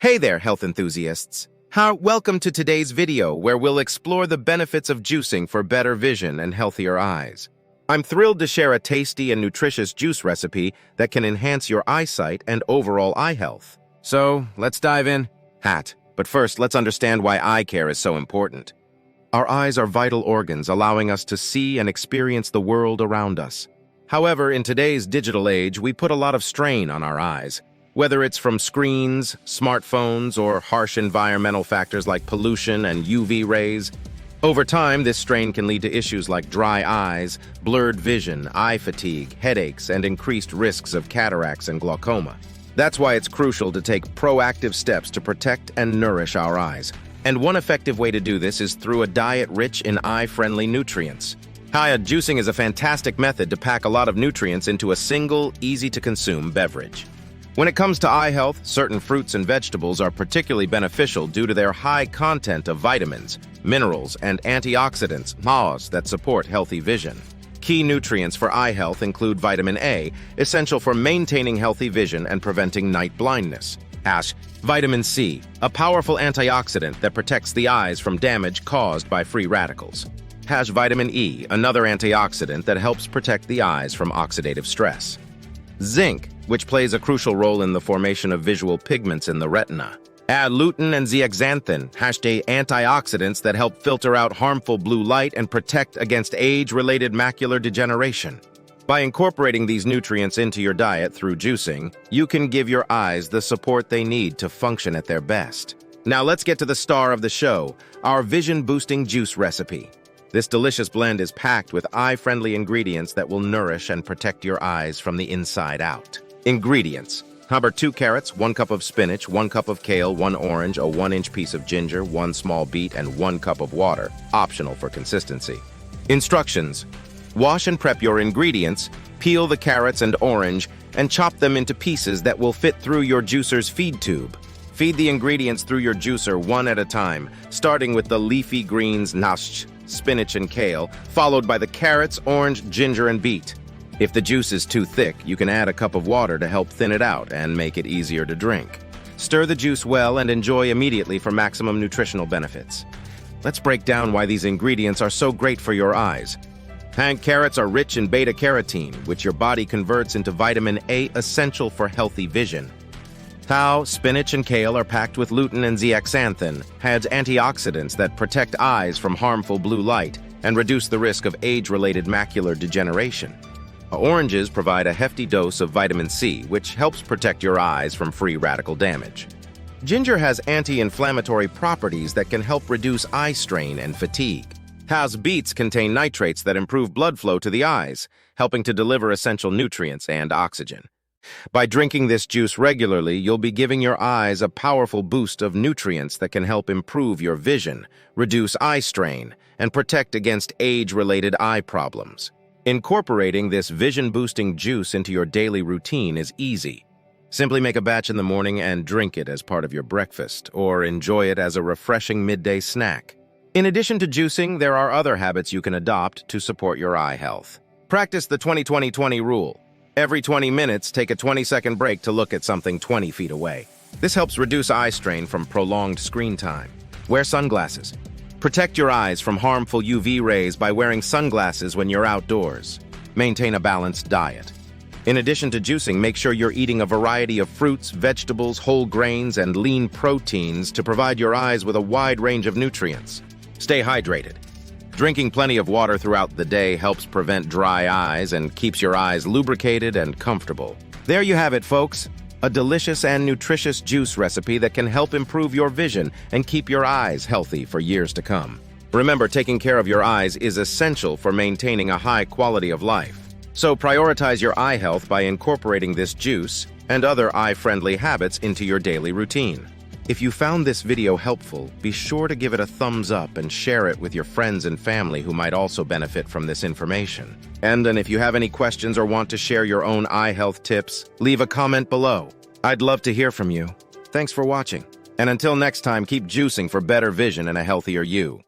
Hey there, health enthusiasts. Welcome to today's video where we'll explore the benefits of juicing for better vision and healthier eyes. I'm thrilled to share a tasty and nutritious juice recipe that can enhance your eyesight and overall eye health. So, let's dive in. But first, let's understand why eye care is so important. Our eyes are vital organs allowing us to see and experience the world around us. However, in today's digital age, we put a lot of strain on our eyes. Whether it's from screens, smartphones, or harsh environmental factors like pollution and UV rays, over time, this strain can lead to issues like dry eyes, blurred vision, eye fatigue, headaches, and increased risks of cataracts and glaucoma. That's why it's crucial to take proactive steps to protect and nourish our eyes. And one effective way to do this is through a diet rich in eye-friendly nutrients. Juicing is a fantastic method to pack a lot of nutrients into a single, easy-to-consume beverage. When it comes to eye health, certain fruits and vegetables are particularly beneficial due to their high content of vitamins, minerals, and antioxidants that support healthy vision. Key nutrients for eye health include vitamin A, essential for maintaining healthy vision and preventing night blindness. Vitamin C, a powerful antioxidant that protects the eyes from damage caused by free radicals. Vitamin E, another antioxidant that helps protect the eyes from oxidative stress. Zinc, which plays a crucial role in the formation of visual pigments in the retina. Lutein and zeaxanthin, antioxidants that help filter out harmful blue light and protect against age-related macular degeneration. By incorporating these nutrients into your diet through juicing, you can give your eyes the support they need to function at their best. Now let's get to the star of the show, our vision-boosting juice recipe. This delicious blend is packed with eye-friendly ingredients that will nourish and protect your eyes from the inside out. Ingredients: 2 carrots, 1 cup of spinach, 1 cup of kale, 1 orange, a 1-inch piece of ginger, 1 small beet, and 1 cup of water, optional for consistency. Instructions: wash and prep your ingredients, peel the carrots and orange, and chop them into pieces that will fit through your juicer's feed tube. Feed the ingredients through your juicer one at a time, starting with the leafy greens, spinach and kale, followed by the carrots, orange, ginger, and beet. If the juice is too thick, you can add a cup of water to help thin it out and make it easier to drink. Stir the juice well and enjoy immediately for maximum nutritional benefits. Let's break down why these ingredients are so great for your eyes. Carrots are rich in beta-carotene, which your body converts into vitamin A, essential for healthy vision. Spinach and kale are packed with lutein and zeaxanthin, antioxidants that protect eyes from harmful blue light and reduce the risk of age-related macular degeneration. Oranges provide a hefty dose of vitamin C, which helps protect your eyes from free radical damage. Ginger has anti-inflammatory properties that can help reduce eye strain and fatigue. Beets contain nitrates that improve blood flow to the eyes, helping to deliver essential nutrients and oxygen. By drinking this juice regularly, you'll be giving your eyes a powerful boost of nutrients that can help improve your vision, reduce eye strain, and protect against age-related eye problems. Incorporating this vision-boosting juice into your daily routine is easy. Simply make a batch in the morning and drink it as part of your breakfast, or enjoy it as a refreshing midday snack. In addition to juicing, there are other habits you can adopt to support your eye health. Practice the 20-20-20 rule. Every 20 minutes, take a 20-second break to look at something 20 feet away. This helps reduce eye strain from prolonged screen time. Wear sunglasses. Protect your eyes from harmful UV rays by wearing sunglasses when you're outdoors. Maintain a balanced diet. In addition to juicing, make sure you're eating a variety of fruits, vegetables, whole grains, and lean proteins to provide your eyes with a wide range of nutrients. Stay hydrated. Drinking plenty of water throughout the day helps prevent dry eyes and keeps your eyes lubricated and comfortable. There you have it, folks. A delicious and nutritious juice recipe that can help improve your vision and keep your eyes healthy for years to come. Remember, taking care of your eyes is essential for maintaining a high quality of life. So prioritize your eye health by incorporating this juice and other eye-friendly habits into your daily routine. If you found this video helpful, be sure to give it a thumbs up and share it with your friends and family who might also benefit from this information. And if you have any questions or want to share your own eye health tips, leave a comment below. I'd love to hear from you. Thanks for watching. And until next time, keep juicing for better vision and a healthier you.